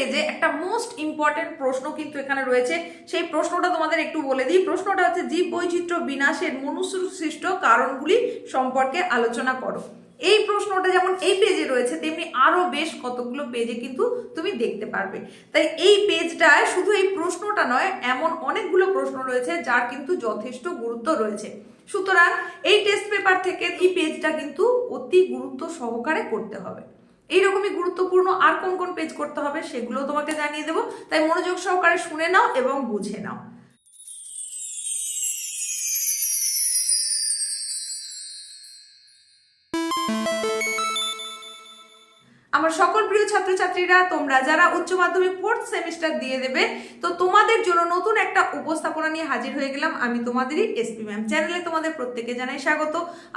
পেজে একটা most important প্রশ্ন কিন্তু এখানে রয়েছে। সেই প্রশ্নটা তোমাদের একটু বলে দিই। প্রশ্নটা হচ্ছে জীব বৈচিত্র্য বিনাশের মনুষ্য সৃষ্ট কারণগুলি সম্পর্কে আলোচনা করো। এই প্রশ্নটা যেমন এই পেজে রয়েছে, তেমনি আরো বেশ কতগুলো পেজে কিন্তু তুমি দেখতে পারবে। তাই এই পেজটায় শুধু এই প্রশ্নটা নয়, এমন অনেকগুলো প্রশ্ন রয়েছে যার কিন্তু যথেষ্ট গুরুত্ব রয়েছে। সুতরাং এই টেস্ট পেপার থেকে এই পেজটা কিন্তু অতি গুরুত্ব সহকারে করতে হবে। এইরকমই গুরুত্বপূর্ণ আর কোন কোন পেজ করতে হবে সেগুলো তোমাকে জানিয়ে দেবো, তাই মনোযোগ সহকারে শুনে নাও এবং বুঝে নাও। আমার সকল প্রিয় ছাত্রছাত্রীরা, তোমরা যারা উচ্চ মাধ্যমিক 4th সেমিস্টার দিয়ে দেবে, তো তোমাদের জন্য নতুন একটা উপস্থাপনা নিয়ে হাজির হয়ে গেলাম। আমি তোমাদেরই এসপি ম্যাম চ্যানেলে তোমাদের প্রত্যেকে জানাই স্বাগত।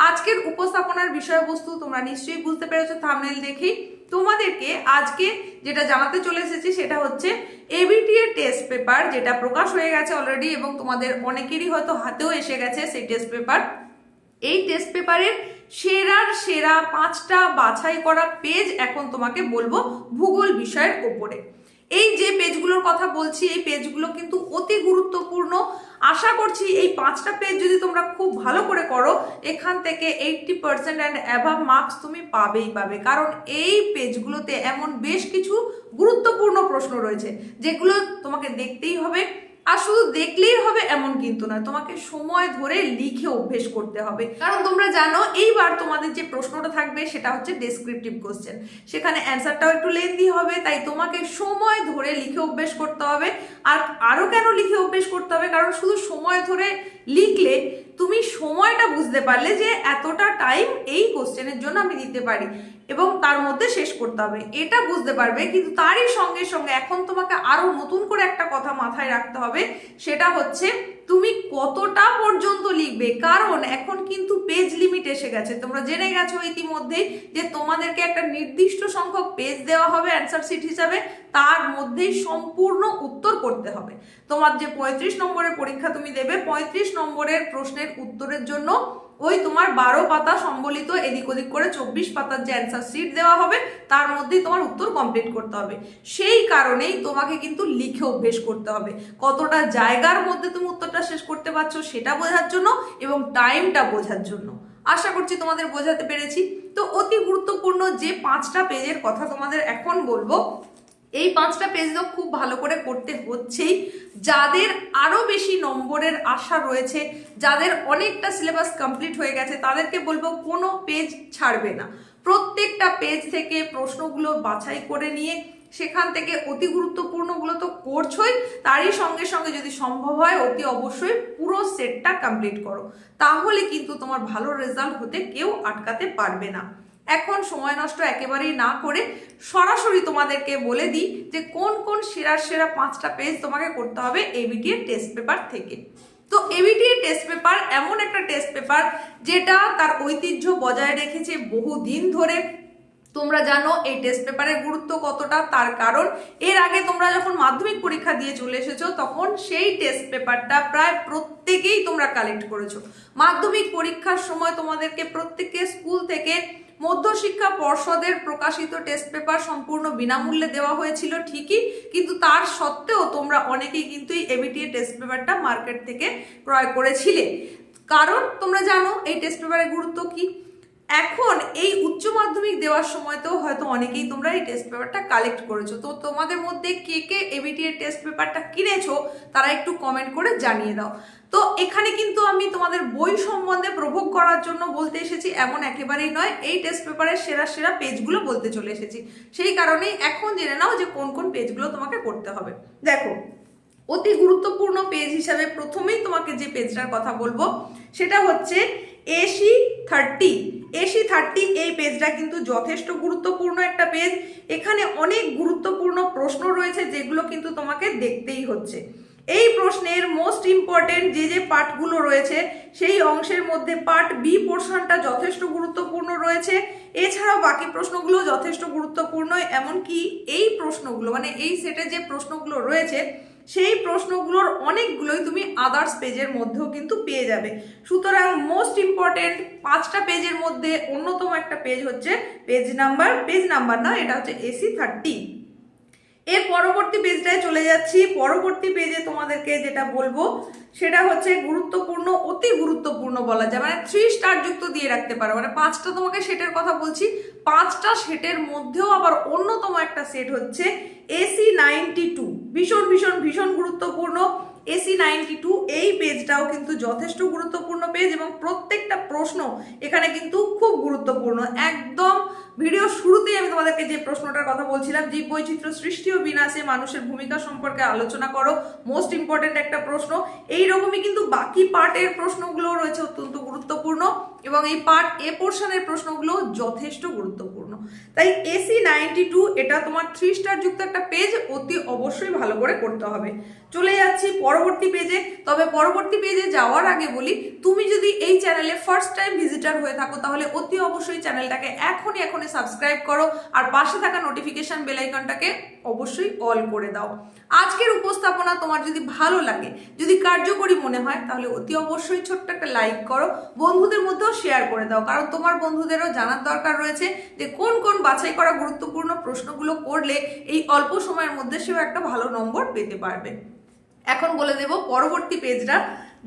আজকের উপস্থাপনার বিষয়বস্তু তোমরা নিশ্চয়ই বুঝতে পেরেছো থাম্বনেল দেখেই। তোমাদেরকে আজকে যেটা জানাতে চলে এসেছি সেটা হচ্ছে এবিটিএ টেস্ট পেপার, যেটা প্রকাশ হয়ে গেছে অলরেডি এবং তোমাদের অনেকেরই হয়তো হাতেও এসে গেছে সেই টেস্ট পেপার। এই টেস্ট পেপারের সেরার সেরা 5টা বাছাই করা পেজ এখন তোমাকে বলবো ভূগোল বিষয়ের ওপরে। এই যে পেজগুলোর কথা বলছি, এই পেজগুলো কিন্তু অতি গুরুত্বপূর্ণ। আশা করছি এই 5টা পেজ যদি তোমরা খুব ভালো করে করো, এখান থেকে 80% অ্যান্ড অ্যাভাব মার্কস তুমি পাবেই পাবে। কারণ এই পেজগুলোতে এমন বেশ কিছু গুরুত্বপূর্ণ প্রশ্ন রয়েছে যেগুলো তোমাকে দেখতেই হবে। আর শুধু দেখলেই হবে এমন কিন্তু নয়, তোমাকে সময় ধরে লিখে অভ্যেস করতে হবে। কারণ তোমরা জানো এইবার তোমাদের যে প্রশ্নটা থাকবে সেটা হচ্ছে ডেসক্রিপটিভ কোশ্চেন, সেখানে অ্যান্সারটাও একটু লেন্দি হবে। তাই তোমাকে সময় ধরে লিখে অভ্যেস করতে হবে। আর আরো কেন লিখে অভ্যেস করতে হবে, কারণ শুধু সময় ধরে লিখলে তুমি সময়টা বুঝতে পারলে যে এতটা টাইম এই কোশ্চেনের জন্য আমি দিতে পারি এবং তার মধ্যে শেষ করতে হবে, এটা বুঝতে পারবে। কিন্তু তারই সঙ্গে সঙ্গে এখন তোমাকে আরো নতুন করে একটা কথা মাথায় রাখতে হবে, সেটা হচ্ছে তুমি কতটা পর্যন্ত লিখবে। কারণ এখন কিন্তু পেজ লিমিট এসে গেছে। তোমরা জেনে গেছো ইতিমধ্যেই যে তোমাদেরকে একটা নির্দিষ্ট সংখ্যক পেজ দেওয়া হবে অ্যান্সার শিট হিসাবে, তার মধ্যেই সম্পূর্ণ উত্তর করতে হবে। তোমার যে 35 নম্বরের পরীক্ষা তুমি দেবে, 35 নম্বরের প্রশ্নের উত্তরের জন্য ওই তোমার 12 পাতা সম্বলিত এদিক ওদিক করে 24 পাতার যে অ্যান্সার শিট দেওয়া হবে, তার মধ্যেই তোমার উত্তর কমপ্লিট করতে হবে। সেই কারণেই তোমাকে কিন্তু লিখে অভ্যেস করতে হবে। কতটা জায়গার মধ্যে তুমি উত্তরটা শেষ করতে পারছো সেটা বোঝার জন্য এবং টাইমটা বোঝার জন্য। আশা করছি তোমাদের বোঝাতে পেরেছি। তো অতি গুরুত্বপূর্ণ যে 5টা পেজের কথা তোমাদের এখন বলবো, এই 5টা পেজ তো খুব ভালো করে করতে হচ্ছেই। যাদের আরো বেশি নম্বরের আশা রয়েছে, যাদের অনেকটা সিলেবাস কমপ্লিট হয়ে গেছে, তাদেরকে বলবো কোনো পেজ ছাড়বে না। প্রত্যেকটা পেজ থেকে প্রশ্নগুলো বাছাই করে নিয়ে সেখান থেকে অতি গুরুত্বপূর্ণগুলো তো করছোই, তারই সঙ্গে সঙ্গে যদি সম্ভব হয় অতি অবশ্যই পুরো সেটটা কমপ্লিট করো। তাহলে কিন্তু তোমার ভালো রেজাল্ট হতে কেউ আটকাতে পারবে না। এখন সময় নষ্ট একেবারেই না করে সরাসরি তোমাদেরকে বলে দিই যে কোন কোন সেরা সেরা 5টা পেজ তোমাকে করতে হবে এবিটিএ টেস্ট পেপার থেকে। তো এবিটিএ টেস্ট পেপার এমন একটা টেস্ট পেপার যেটা তার ঐতিহ্য বজায় রেখেছে বহুদিন ধরে। তোমরা জানো এই টেস্ট পেপারের গুরুত্ব কতটা, তার কারণ এর আগে তোমরা যখন মাধ্যমিক পরীক্ষা দিয়ে চলে এসেছো তখন সেই টেস্ট পেপারটা প্রায় প্রত্যেকেই তোমরা কালেক্ট করেছো। মাধ্যমিক পরীক্ষার সময় তোমাদেরকে প্রত্যেককে স্কুল থেকে মধ্যশিক্ষা পর্ষদের প্রকাশিত টেস্ট পেপার সম্পূর্ণ বিনামূল্যে দেওয়া হয়েছিল ঠিকই, কিন্তু তার সত্ত্বেও তোমরা অনেকেই কিন্তু এই এবিটিএ টেস্ট পেপারটা মার্কেট থেকে ক্রয় করেছিলে। কারণ তোমরা জানো এই টেস্ট পেপারের গুরুত্ব কি। এখন এই উচ্চ মাধ্যমিক দেওয়ার সময়তেও হয়তো অনেকেই তোমরা এই টেস্ট পেপারটা কালেক্ট করেছো। তো তোমাদের মধ্যে কে কে এবিটিএ টেস্ট পেপারটা কিনেছো তারা একটু কমেন্ট করে জানিয়ে দাও। তো এখানে কিন্তু আমি তোমাদের বই সম্বন্ধে প্রভোগ করার জন্য বলতে এসেছি এমন একেবারেই নয়, এই টেস্ট পেপারের সেরা সেরা পেজগুলো বলতে চলে এসেছি। সেই কারণেই এখন জেনে নাও যে কোন কোন পেজগুলো তোমাকে করতে হবে। দেখো, অতি গুরুত্বপূর্ণ পেজ হিসাবে প্রথমেই তোমাকে যে পেজটার কথা বলবো সেটা হচ্ছে AC30। AC30 এই পেজটা কিন্তু যথেষ্ট গুরুত্বপূর্ণ একটা পেজ। এখানে অনেক গুরুত্বপূর্ণ প্রশ্ন রয়েছে যেগুলো কিন্তু তোমাকে দেখতেই হচ্ছে। এই প্রশ্নের মোস্ট ইম্পর্টেন্ট যে পার্টগুলো রয়েছে সেই অংশের মধ্যে পার্ট বি পোর্শনটা যথেষ্ট গুরুত্বপূর্ণ রয়েছে। এছাড়াও বাকি প্রশ্নগুলো যথেষ্ট গুরুত্বপূর্ণ। এমনকি এই প্রশ্নগুলো মানে এই সেটে যে প্রশ্নগুলো রয়েছে সেই প্রশ্নগুলোর অনেকগুলোই তুমি আদার্স পেজের মধ্যেও কিন্তু পেয়ে যাবে। সুতরাং মোস্ট ইম্পর্টেন্ট 5টা পেজের মধ্যে অন্যতম একটা পেজ হচ্ছে পেজ নাম্বার না, এটা হচ্ছে AC30। এর পরবর্তী পেজটায় চলে যাচ্ছি। পরবর্তী পেজে তোমাদেরকে যেটা বলবো সেটা হচ্ছে গুরুত্বপূর্ণ, অতি গুরুত্বপূর্ণ বলা যায়, মানে 3 স্টার যুক্ত দিয়ে রাখতে পারো। মানে 5টা তোমাকে সেটের কথা বলছি, 5টা সেটের মধ্যেও আবার অন্যতম একটা সেট হচ্ছে AC92। ভীষণ ভীষণ ভীষণ গুরুত্বপূর্ণ AC92। এই পেজটাও কিন্তু যথেষ্ট গুরুত্বপূর্ণ পেজ এবং প্রত্যেকটা প্রশ্ন এখানে কিন্তু খুব গুরুত্বপূর্ণ। একদম ভিডিও শুরুতেই আমি তোমাদেরকে যে প্রশ্নটার কথা বলছিলাম, জীব বৈচিত্র্য সৃষ্টি ও বিনাশে মানুষের ভূমিকা সম্পর্কে আলোচনা করো, মোস্ট ইম্পর্টেন্ট একটা প্রশ্ন। এইরকমই কিন্তু বাকি পার্টের প্রশ্নগুলো রয়েছে অত্যন্ত গুরুত্বপূর্ণ এবং এই পার্ট এ পোর্শনের প্রশ্নগুলো যথেষ্ট গুরুত্বপূর্ণ। তাই AC92 এটা তোমার 3 স্টার যুক্ত একটা পেজ, অতি অবশ্যই ভালো করে করতে হবে। চলে যাচ্ছি পরবর্তী পেজে। তবে পরবর্তী পেজে যাওয়ার আগে বলি, তুমি যদি এই চ্যানেলে ফার্স্ট টাইম ভিজিটার হয়ে থাকো তাহলে অতি অবশ্যই চ্যানেলটাকে এখনই সাবস্ক্রাইব করো আর পাশে থাকা নোটিফিকেশন বেল আইকনটাকে অবশ্যই অল করে দাও। আজকের উপস্থাপনা তোমার যদি ভালো লাগে, যদি কার্যকরী মনে হয়, তাহলে অতি অবশ্যই ছোট্ট একটা লাইক করো, বন্ধুদের মধ্যেও শেয়ার করে দাও, কারণ তোমার বন্ধুদেরও জানার দরকার রয়েছে যে কোন কোন বাছাই করা গুরুত্বপূর্ণ প্রশ্নগুলো করলে এই অল্প সময়ের মধ্যে সেও একটা ভালো নম্বর পেতে পারবে। এখন বলে দেব পরবর্তী পেজটা,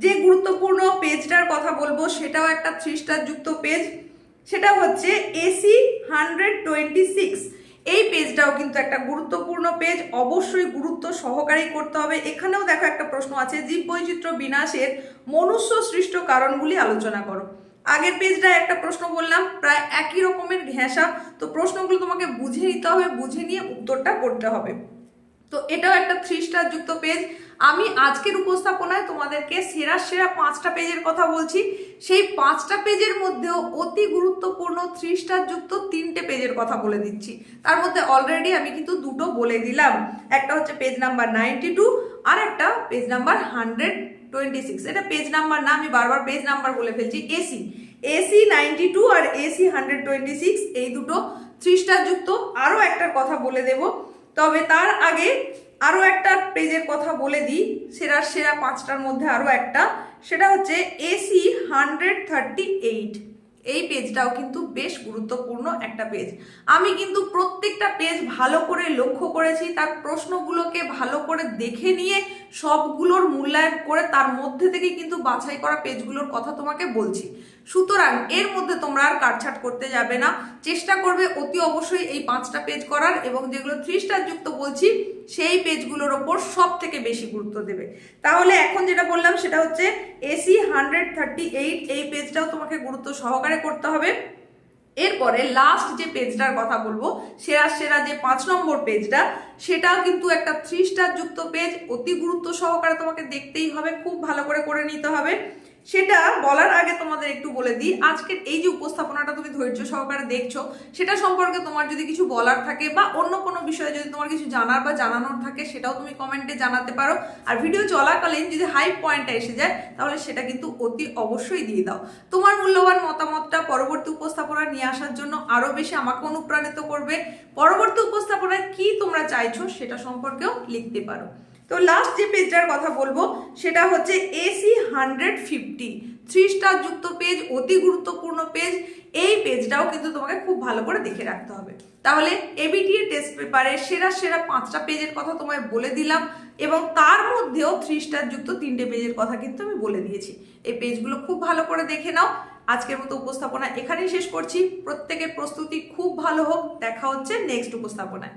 যে গুরুত্বপূর্ণ পেজটার কথা বলবো সেটাও একটা 3 স্টার যুক্ত পেজ, সেটা হচ্ছে AC126। এই পেজটাও কিন্তু একটা গুরুত্বপূর্ণ পেজ, অবশ্যই গুরুত্ব সহকারে করতে হবে। এখানেও দেখো একটা প্রশ্ন আছে, জীব বৈচিত্র্য বিনাশের মনুষ্য সৃষ্ট কারণগুলি আলোচনা করো। আগের পেজটা একটা প্রশ্ন বললাম, প্রায় একই রকমের ঘেঁষা, তো প্রশ্নগুলো তোমাকে বুঝে নিতে হবে, বুঝে নিয়ে উত্তরটা করতে হবে। তো এটাও একটা 3 স্টার যুক্ত পেজ। আমি আজকের উপস্থাপনায় তোমাদেরকে সেরা 5টা পেজের কথা বলছি, সেই 5টা পেজের মধ্যেও অতি গুরুত্বপূর্ণ 3 স্টার যুক্ত 3টে পেজের কথা বলে দিচ্ছি। তার মধ্যে অলরেডি আমি কিন্তু দুটো বলে দিলাম, একটা হচ্ছে পেজ নাম্বার 92 আর একটা পেজ নাম্বার 126। এটা পেজ নাম্বার না, আমি বারবার পেজ নাম্বার বলে ফেলছি। AC92 আর AC126 এই দুটো 3 স্টার যুক্ত। আরও একটার কথা বলে দেব, তবে তার আগে আরও একটা পেজের কথা বলে দিই, সেরা 5টার মধ্যে আরও একটা, সেটা হচ্ছে AC138। এই পেজটাও কিন্তু বেশ গুরুত্বপূর্ণ একটা পেজ। আমি কিন্তু প্রত্যেকটা পেজ ভালো করে লক্ষ্য করেছি, তার প্রশ্নগুলোকে ভালো করে দেখে নিয়ে সবগুলোর মূল্যায়ন করে তার মধ্যে থেকে কিন্তু বাছাই করা পেজগুলোর কথা তোমাকে বলছি। সুতরাং এর মধ্যে তোমরা আর কাটছাট করতে যাবে না, চেষ্টা করবে অতি অবশ্যই এই 5টা পেজ করার, এবং যেগুলো 3 স্টার যুক্ত বলছি সেই পেজগুলোর ওপর সব থেকে বেশি গুরুত্ব দেবে। তাহলে এখন যেটা বললাম সেটা হচ্ছে AC138, এই পেজটাও তোমাকে গুরুত্ব সহকারে করতে হবে। এরপরে লাস্ট যে পেজটার কথা বলবো, সেরা যে 5 নম্বর পেজটা, সেটাও কিন্তু একটা 3 স্টার যুক্ত পেজ, অতি গুরুত্ব সহকারে তোমাকে দেখতেই হবে, খুব ভালো করে নিতে হবে। সেটা বলার আগে তোমাদের একটু বলে দিই, আজকের এই যে উপস্থাপনাটা তুমি ধৈর্য সহকারে দেখছো, সেটা সম্পর্কে তোমার যদি কিছু বলার থাকে বা অন্য কোনো বিষয়ে যদি তোমার কিছু জানার বা জানানোর থাকে, সেটাও তুমি কমেন্টে জানাতে পারো। আর ভিডিও চলাকালীন যদি হাই পয়েন্টটা এসে যায় তাহলে সেটা কিন্তু অতি অবশ্যই দিয়ে দাও। তোমার মূল্যবান মতামতটা পরবর্তী উপস্থাপনা নিয়ে আসার জন্য আরো বেশি আমাকে অনুপ্রাণিত করবে। পরবর্তী উপস্থাপনায় কি তোমরা চাইছো সেটা সম্পর্কেও লিখতে পারো। তো লাস্ট যে পেজটার কথা বলবো সেটা হচ্ছে AC150, 3 স্টার যুক্ত পেজ, অতি গুরুত্বপূর্ণ পেজ। এই পেজটাও কিন্তু তোমাকে খুব ভালো করে দেখে রাখতে হবে। তাহলে ABTA টেস্ট পেপারের সেরা 5টা পেজের কথা তোমায় বলে দিলাম, এবং তার মধ্যেও 3 স্টার যুক্ত 3টে পেজের কথা কিন্তু আমি বলে দিয়েছি। এই পেজগুলো খুব ভালো করে দেখে নাও। আজকের মতো উপস্থাপনা এখানেই শেষ করছি। প্রত্যেকের প্রস্তুতি খুব ভালো হোক। দেখা হচ্ছে নেক্সট উপস্থাপনায়।